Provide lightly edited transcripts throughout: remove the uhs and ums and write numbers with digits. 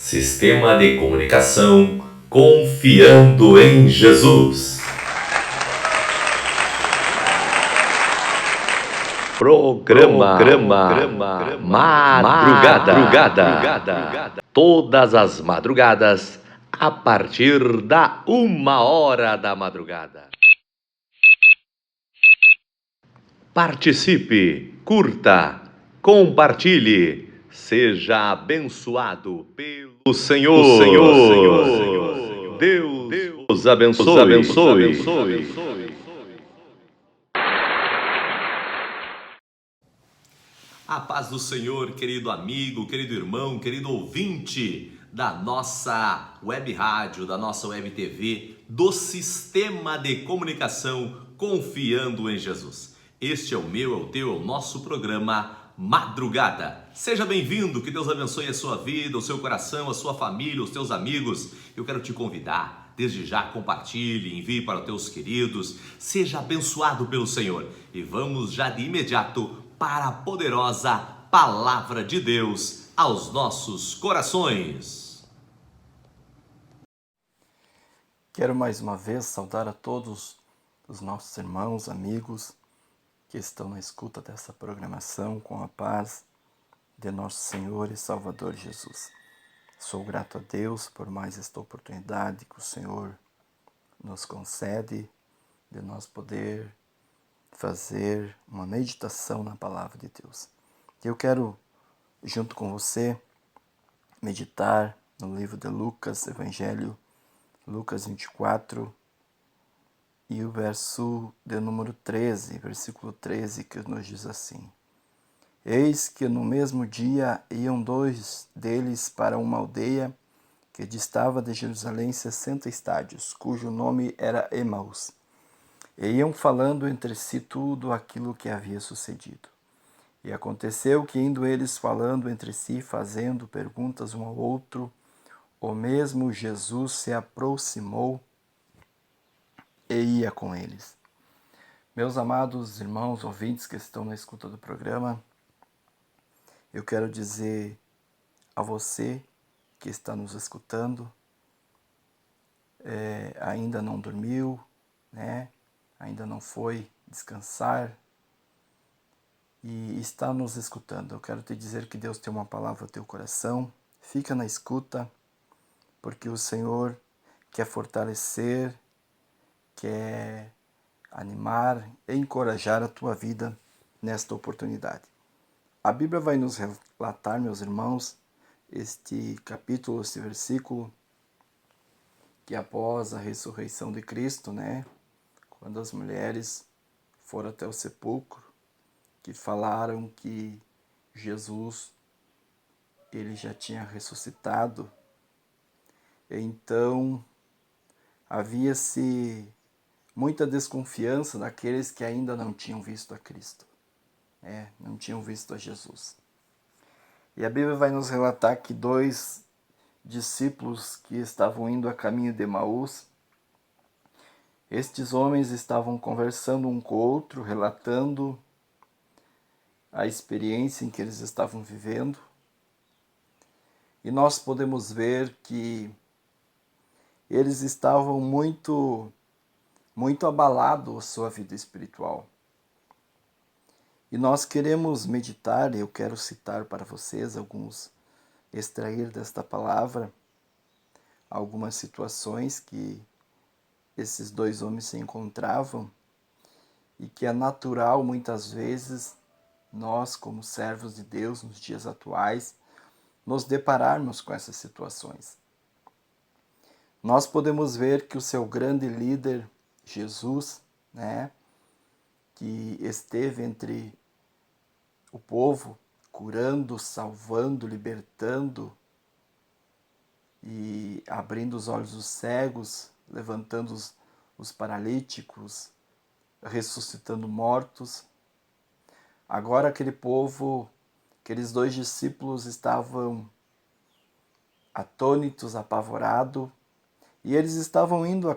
Sistema de comunicação confiando em Jesus. Programa Madrugada. Todas as madrugadas, a partir da 1h da madrugada. Participe, curta, compartilhe, seja abençoado pelo Senhor. Deus os abençoe. A paz do Senhor, querido amigo, querido irmão, querido ouvinte da nossa web rádio, da nossa web TV, do sistema de comunicação Confiando em Jesus. Este é o meu, é o teu, é o nosso programa Madrugada. Seja bem-vindo, que Deus abençoe a sua vida, o seu coração, a sua família, os teus amigos. Eu quero te convidar, desde já compartilhe, envie para os teus queridos, seja abençoado pelo Senhor. E vamos já de imediato para a poderosa Palavra de Deus aos nossos corações. Quero mais uma vez saudar a todos os nossos irmãos, amigos que estão na escuta dessa programação com a paz de nosso Senhor e Salvador Jesus. Sou grato a Deus por mais esta oportunidade que o Senhor nos concede de nós poder fazer uma meditação na Palavra de Deus. Eu quero, junto com você, meditar no livro de Lucas, Evangelho, Lucas 24, e o verso de número 13, versículo 13, que nos diz assim: Eis que no mesmo dia iam dois deles para uma aldeia que distava de Jerusalém 60 estádios, cujo nome era Emaús. E iam falando entre si tudo aquilo que havia sucedido. E aconteceu que, indo eles falando entre si, fazendo perguntas um ao outro, o mesmo Jesus se aproximou e ia com eles. Meus amados irmãos ouvintes que estão na escuta do programa, eu quero dizer a você que está nos escutando, ainda não dormiu, né? Ainda não foi descansar e está nos escutando. Eu quero te dizer que Deus tem uma palavra ao teu coração. Fica na escuta, porque o Senhor quer fortalecer, quer animar e encorajar a tua vida nesta oportunidade. A Bíblia vai nos relatar, meus irmãos, este capítulo, este versículo, que após a ressurreição de Cristo, né, quando as mulheres foram até o sepulcro, que falaram que Jesus, ele já tinha ressuscitado, então havia-se muita desconfiança daqueles que ainda não tinham visto a Cristo, não tinham visto a Jesus. E a Bíblia vai nos relatar que dois discípulos que estavam indo a caminho de Emaús, estes homens estavam conversando um com o outro, relatando a experiência em que eles estavam vivendo. E nós podemos ver que eles estavam muito abalados a sua vida espiritual. E nós queremos meditar, eu quero citar para vocês extrair desta palavra algumas situações que esses dois homens se encontravam e que é natural muitas vezes nós, como servos de Deus nos dias atuais, nos depararmos com essas situações. Nós podemos ver que o seu grande líder, Jesus, que esteve entre o povo, curando, salvando, libertando e abrindo os olhos dos cegos, levantando os paralíticos, ressuscitando mortos. Agora aquele povo, aqueles dois discípulos estavam atônitos, apavorados, e eles estavam indo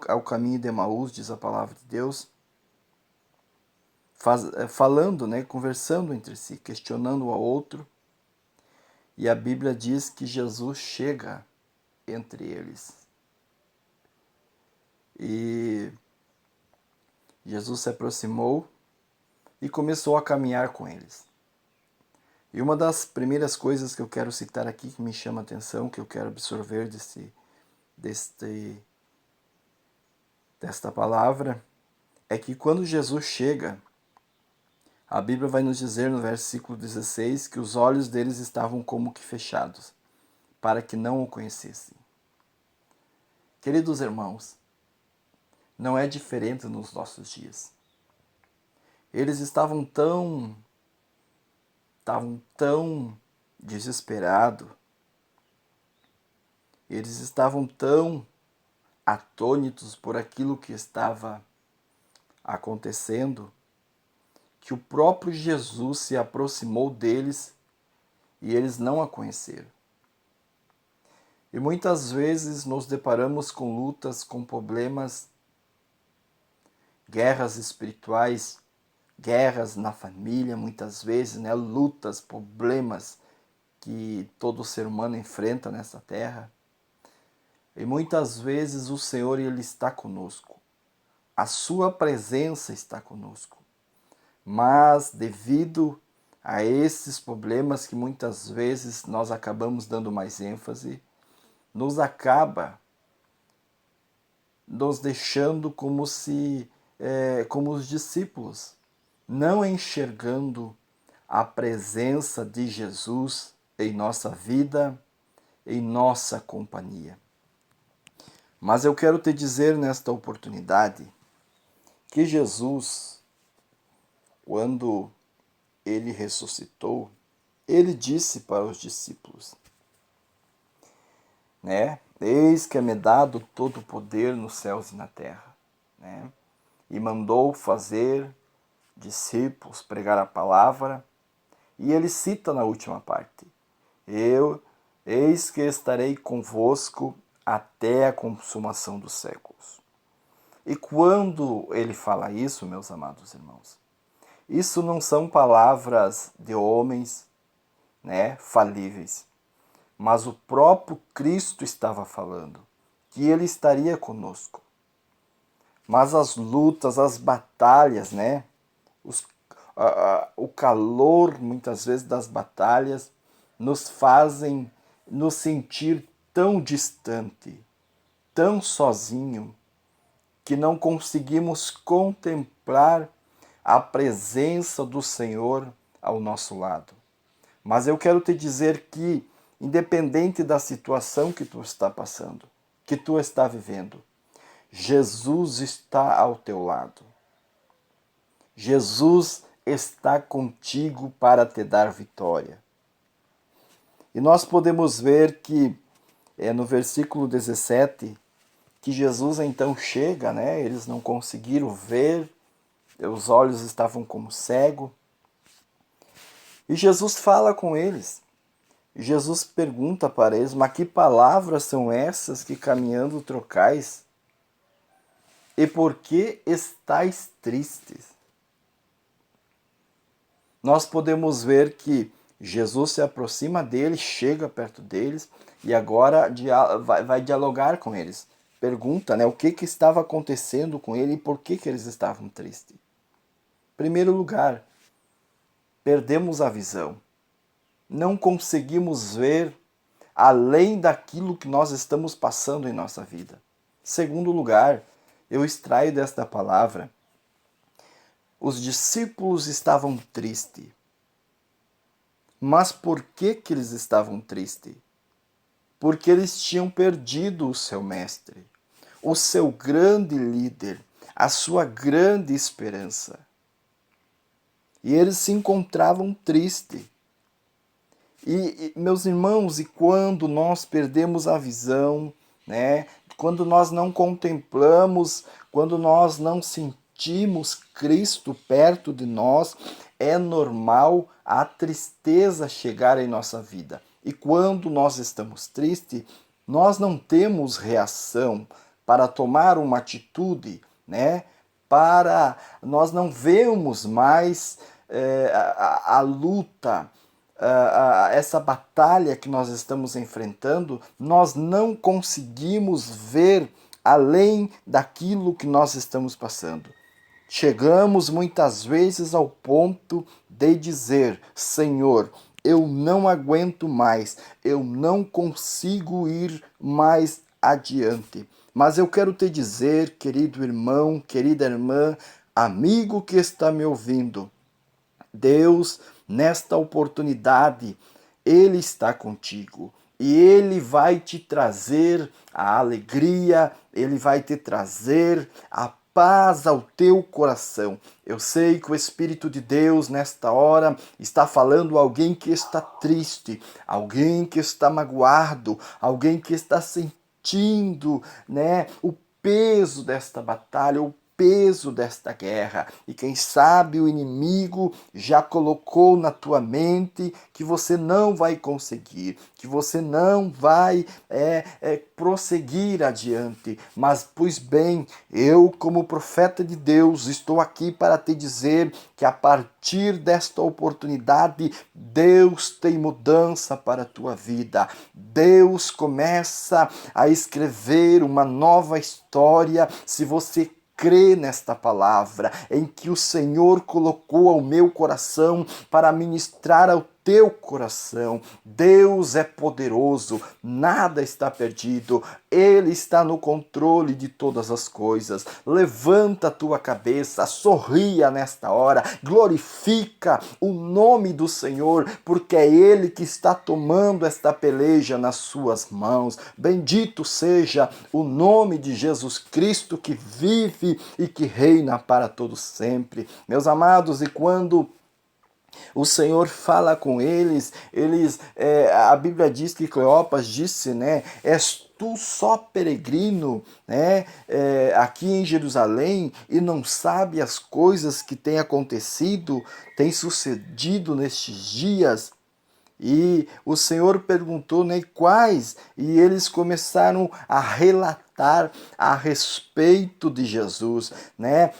ao caminho de Emaús, diz a palavra de Deus, falando, conversando entre si, questionando um ao outro. E a Bíblia diz que Jesus chega entre eles. E Jesus se aproximou e começou a caminhar com eles. E uma das primeiras coisas que eu quero citar aqui, que me chama a atenção, que eu quero absorver desta palavra, é que quando Jesus chega, a Bíblia vai nos dizer no versículo 16 que os olhos deles estavam como que fechados, para que não o conhecessem. Queridos irmãos, não é diferente nos nossos dias. Eles estavam tão desesperados, eles estavam tão atônitos por aquilo que estava acontecendo, que o próprio Jesus se aproximou deles e eles não a conheceram. E muitas vezes nos deparamos com lutas, com problemas, guerras espirituais, guerras na família, muitas vezes, né? Lutas, problemas que todo ser humano enfrenta nessa terra. E muitas vezes o Senhor, Ele está conosco. A sua presença está conosco. Mas devido a esses problemas que muitas vezes nós acabamos dando mais ênfase, acaba nos deixando como os discípulos, não enxergando a presença de Jesus em nossa vida, em nossa companhia. Mas eu quero te dizer nesta oportunidade que Jesus, quando ele ressuscitou, ele disse para os discípulos, né? Eis que é-me dado todo o poder nos céus e na terra, né? E mandou fazer discípulos, pregar a palavra, e ele cita na última parte, eis que estarei convosco até a consumação dos séculos. E quando ele fala isso, meus amados irmãos, isso não são palavras de homens, né, falíveis, mas o próprio Cristo estava falando, que ele estaria conosco. Mas as lutas, as batalhas, né, o calor, muitas vezes, das batalhas, nos fazem nos sentir tão distante, tão sozinho, que não conseguimos contemplar a presença do Senhor ao nosso lado. Mas eu quero te dizer que, independente da situação que tu está passando, que tu está vivendo, Jesus está ao teu lado. Jesus está contigo para te dar vitória. E nós podemos ver que no versículo 17, que Jesus então chega, né? Eles não conseguiram ver, os olhos estavam como cego. E Jesus fala com eles. Jesus pergunta para eles, mas que palavras são essas que caminhando trocais? E por que estáis tristes? Nós podemos ver que Jesus se aproxima deles, chega perto deles e agora vai dialogar com eles. Pergunta, né, o que estava acontecendo com ele e por que eles estavam tristes. Em primeiro lugar, perdemos a visão. Não conseguimos ver além daquilo que nós estamos passando em nossa vida. Segundo lugar, eu extraio desta palavra, os discípulos estavam tristes. Mas por que eles estavam tristes? Porque eles tinham perdido o seu mestre, o seu grande líder, a sua grande esperança. E eles se encontravam tristes. E meus irmãos, e quando nós perdemos a visão, né? Quando nós não contemplamos, quando nós não sentimos Cristo perto de nós, é normal a tristeza chegar em nossa vida. E quando nós estamos tristes, nós não temos reação para tomar uma atitude, né? Nós não vemos mais a luta, essa batalha que nós estamos enfrentando, nós não conseguimos ver além daquilo que nós estamos passando. Chegamos muitas vezes ao ponto de dizer: Senhor, eu não aguento mais, eu não consigo ir mais adiante. Mas eu quero te dizer, querido irmão, querida irmã, amigo que está me ouvindo, Deus, nesta oportunidade, Ele está contigo. E Ele vai te trazer a alegria, Ele vai te trazer a paz ao teu coração. Eu sei que o Espírito de Deus, nesta hora, está falando a alguém que está triste, alguém que está magoado, alguém que está sentindo, né, o peso desta batalha, o peso desta guerra. E quem sabe o inimigo já colocou na tua mente que você não vai conseguir, que você não vai prosseguir adiante. Mas, pois bem, eu, como profeta de Deus, estou aqui para te dizer que a partir desta oportunidade, Deus tem mudança para a tua vida. Deus começa a escrever uma nova história se você crê nesta palavra, em que o Senhor colocou ao meu coração para ministrar ao teu coração. Deus é poderoso, nada está perdido, Ele está no controle de todas as coisas. Levanta a tua cabeça, sorria nesta hora, glorifica o nome do Senhor, porque é Ele que está tomando esta peleja nas suas mãos. Bendito seja o nome de Jesus Cristo, que vive e que reina para todos sempre. Meus amados, e quando o Senhor fala com eles, a Bíblia diz que Cleopas disse, né, és tu só peregrino, né, aqui em Jerusalém e não sabe as coisas que têm acontecido, têm sucedido nestes dias? E o Senhor perguntou, né, quais? E eles começaram a relatar a respeito de Jesus, né?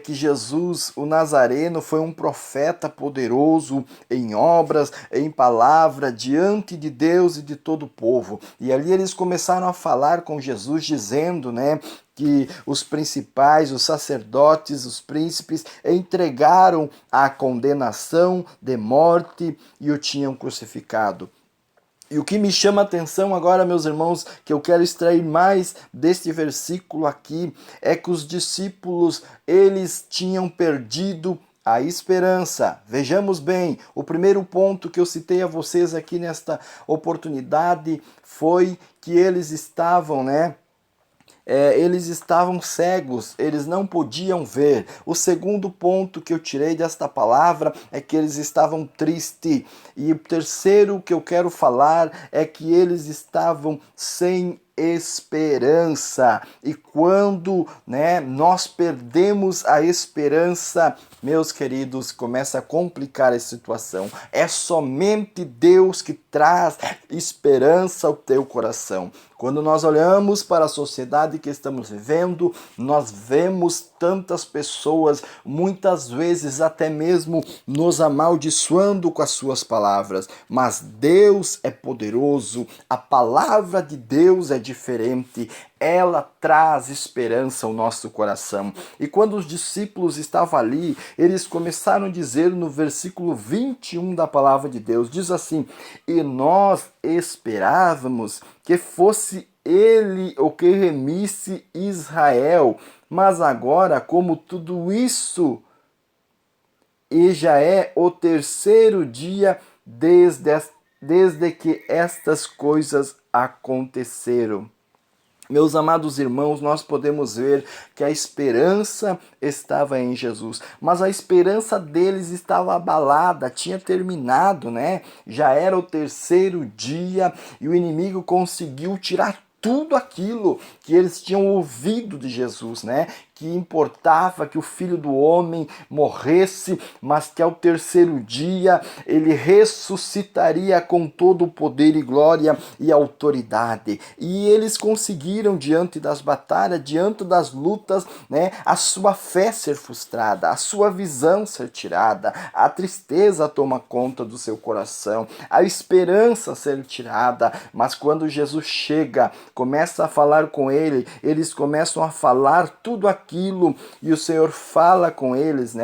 Que Jesus, o Nazareno, foi um profeta poderoso em obras, em palavra, diante de Deus e de todo o povo. E ali eles começaram a falar com Jesus, dizendo, né, que os principais, os sacerdotes, os príncipes entregaram a condenação de morte e o tinham crucificado. E o que me chama a atenção agora, meus irmãos, que eu quero extrair mais deste versículo aqui, é que os discípulos, eles tinham perdido a esperança. Vejamos bem, o primeiro ponto que eu citei a vocês aqui nesta oportunidade foi que eles estavam, eles estavam cegos, eles não podiam ver. O segundo ponto que eu tirei desta palavra é que eles estavam tristes. E o terceiro que eu quero falar é que eles estavam sem esperança. E quando, nós perdemos a esperança, meus queridos, começa a complicar a situação. É somente Deus que traz esperança ao teu coração. Quando nós olhamos para a sociedade que estamos vivendo, nós vemos tantas pessoas, muitas vezes até mesmo nos amaldiçoando com as suas palavras. Mas Deus é poderoso, a palavra de Deus é diferente. Ela traz esperança ao nosso coração. E quando os discípulos estavam ali, eles começaram a dizer no versículo 21 da palavra de Deus, diz assim: e nós esperávamos que fosse ele o que remisse Israel, mas agora, como tudo isso, e já é o terceiro dia desde que estas coisas aconteceram. Meus amados irmãos, nós podemos ver que a esperança estava em Jesus, mas a esperança deles estava abalada, tinha terminado, Já era o terceiro dia e o inimigo conseguiu tirar tudo aquilo que eles tinham ouvido de Jesus, que importava que o Filho do Homem morresse, mas que ao terceiro dia ele ressuscitaria com todo o poder e glória e autoridade. E eles conseguiram, diante das batalhas, diante das lutas, a sua fé ser frustrada, a sua visão ser tirada, a tristeza toma conta do seu coração, a esperança ser tirada. Mas quando Jesus chega, começa a falar com ele, eles começam a falar tudo aquilo, e o Senhor fala com eles,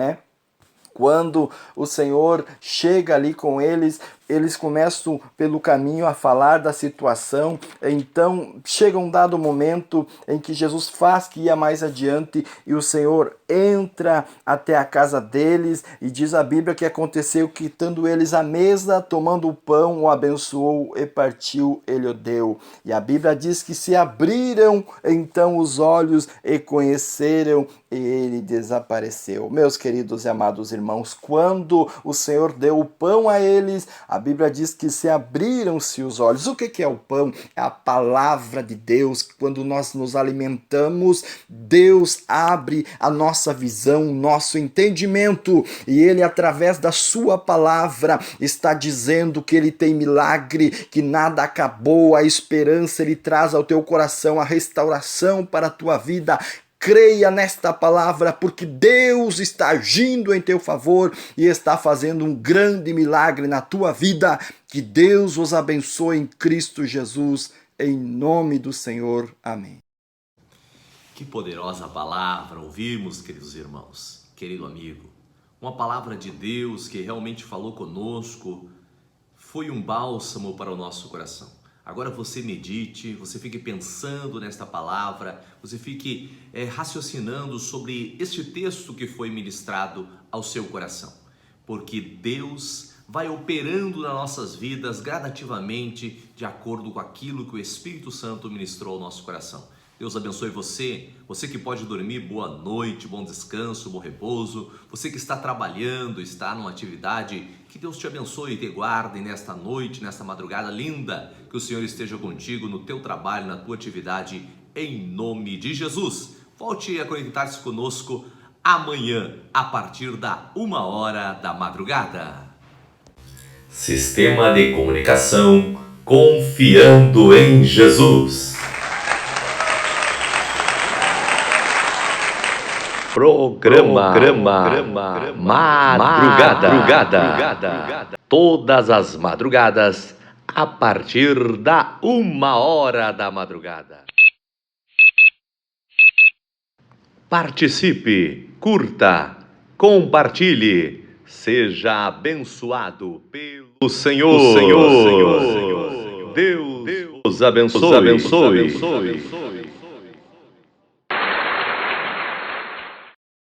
Quando o Senhor chega ali com eles, eles começam pelo caminho a falar da situação. Então chega um dado momento em que Jesus faz que ia mais adiante e o Senhor entra até a casa deles, e diz a Bíblia que aconteceu que, estando eles à mesa, tomando o pão, o abençoou e partiu, ele o deu. E a Bíblia diz que se abriram então os olhos e conheceram, e ele desapareceu. Meus queridos e amados irmãos, quando o Senhor deu o pão a eles, a Bíblia diz que se abriram-se os olhos. O que é o pão? É a palavra de Deus. Quando nós nos alimentamos, Deus abre a nossa visão, o nosso entendimento, e Ele, através da sua palavra, está dizendo que Ele tem milagre, que nada acabou, a esperança Ele traz ao teu coração, a restauração para a tua vida. Creia nesta palavra, porque Deus está agindo em teu favor e está fazendo um grande milagre na tua vida. Que Deus os abençoe em Cristo Jesus, em nome do Senhor. Amém. Que poderosa palavra ouvimos, queridos irmãos, querido amigo. Uma palavra de Deus que realmente falou conosco, foi um bálsamo para o nosso coração. Agora você medite, você fique pensando nesta palavra, você fique raciocinando sobre este texto que foi ministrado ao seu coração. Porque Deus vai operando nas nossas vidas gradativamente de acordo com aquilo que o Espírito Santo ministrou ao nosso coração. Deus abençoe você, você que pode dormir, boa noite, bom descanso, bom repouso, você que está trabalhando, está numa atividade, que Deus te abençoe e te guarde nesta noite, nesta madrugada linda, que o Senhor esteja contigo no teu trabalho, na tua atividade, em nome de Jesus. Volte a conectar-se conosco amanhã, a partir da 1h da madrugada. Sistema de comunicação Confiando em Jesus. Programa Madrugada. Todas as madrugadas, a partir da 1h da madrugada. Participe, curta, compartilhe, seja abençoado pelo Senhor. Deus os abençoe.